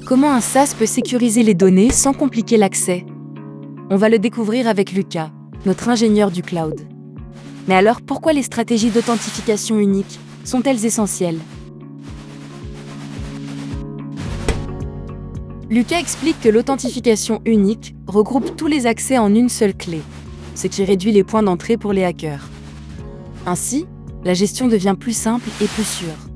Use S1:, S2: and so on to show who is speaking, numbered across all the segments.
S1: Comment un SaaS peut sécuriser les données sans compliquer l'accès? On va le découvrir avec Lucas, notre ingénieur du cloud. Mais alors, pourquoi les stratégies d'authentification unique sont-elles essentielles? Lucas explique que l'authentification unique regroupe tous les accès en une seule clé, ce qui réduit les points d'entrée pour les hackers. Ainsi, la gestion devient plus simple et plus sûre.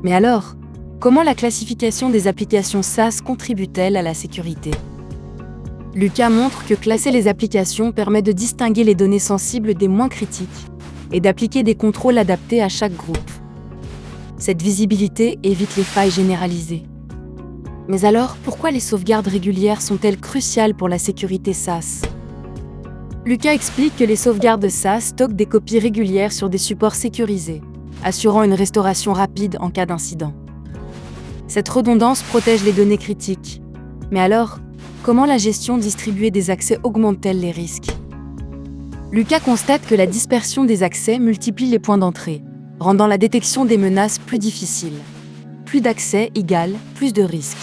S1: Mais alors, comment la classification des applications SaaS contribue-t-elle à la sécurité? Lucas montre que classer les applications permet de distinguer les données sensibles des moins critiques et d'appliquer des contrôles adaptés à chaque groupe. Cette visibilité évite les failles généralisées. Mais alors, pourquoi les sauvegardes régulières sont-elles cruciales pour la sécurité SaaS? Lucas explique que les sauvegardes SaaS stockent des copies régulières sur des supports sécurisés, assurant une restauration rapide en cas d'incident. Cette redondance protège les données critiques. Mais alors, comment la gestion distribuée des accès augmente-t-elle les risques? Lucas constate que la dispersion des accès multiplie les points d'entrée, rendant la détection des menaces plus difficile. Plus d'accès égale plus de risques.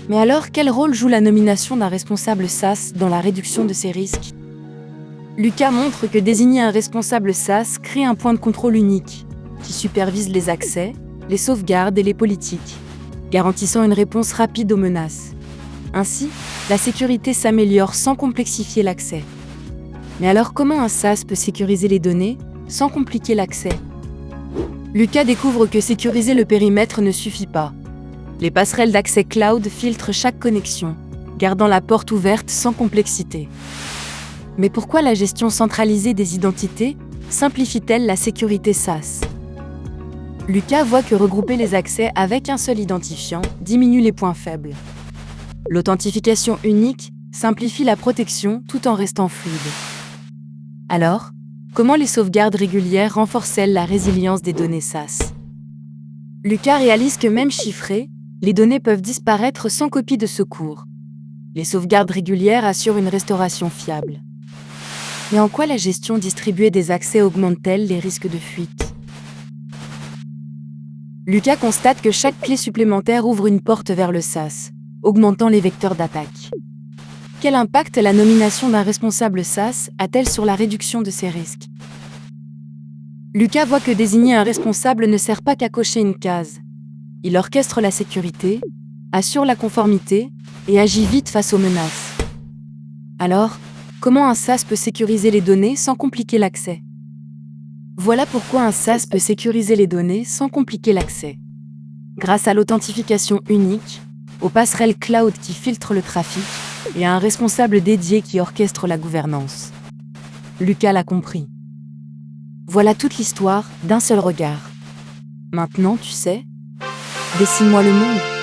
S1: Mais alors, quel rôle joue la nomination d'un responsable SaaS dans la réduction de ces risques? Lucas montre que désigner un responsable SaaS crée un point de contrôle unique, qui supervise les accès, les sauvegardes et les politiques, garantissant une réponse rapide aux menaces. Ainsi, la sécurité s'améliore sans complexifier l'accès. Mais alors, comment un SaaS peut sécuriser les données sans compliquer l'accès? Lucas découvre que sécuriser le périmètre ne suffit pas. Les passerelles d'accès cloud filtrent chaque connexion, gardant la porte ouverte sans complexité. Mais pourquoi la gestion centralisée des identités simplifie-t-elle la sécurité SaaS? Lucas voit que regrouper les accès avec un seul identifiant diminue les points faibles. L'authentification unique simplifie la protection tout en restant fluide. Alors, comment les sauvegardes régulières renforcent-elles la résilience des données SaaS? Lucas réalise que même chiffrées, les données peuvent disparaître sans copie de secours. Les sauvegardes régulières assurent une restauration fiable. Mais en quoi la gestion distribuée des accès augmente-t-elle les risques de fuite? Lucas constate que chaque clé supplémentaire ouvre une porte vers le SaaS, augmentant les vecteurs d'attaque. Quel impact la nomination d'un responsable SaaS a-t-elle sur la réduction de ces risques? Lucas voit que désigner un responsable ne sert pas qu'à cocher une case. Il orchestre la sécurité, assure la conformité et agit vite face aux menaces. Alors, comment un SaaS peut sécuriser les données sans compliquer l'accès? Voilà pourquoi un SaaS peut sécuriser les données sans compliquer l'accès. Grâce à l'authentification unique, aux passerelles cloud qui filtrent le trafic et à un responsable dédié qui orchestre la gouvernance. Lucas l'a compris. Voilà toute l'histoire d'un seul regard. Maintenant, tu sais, dessine-moi le monde.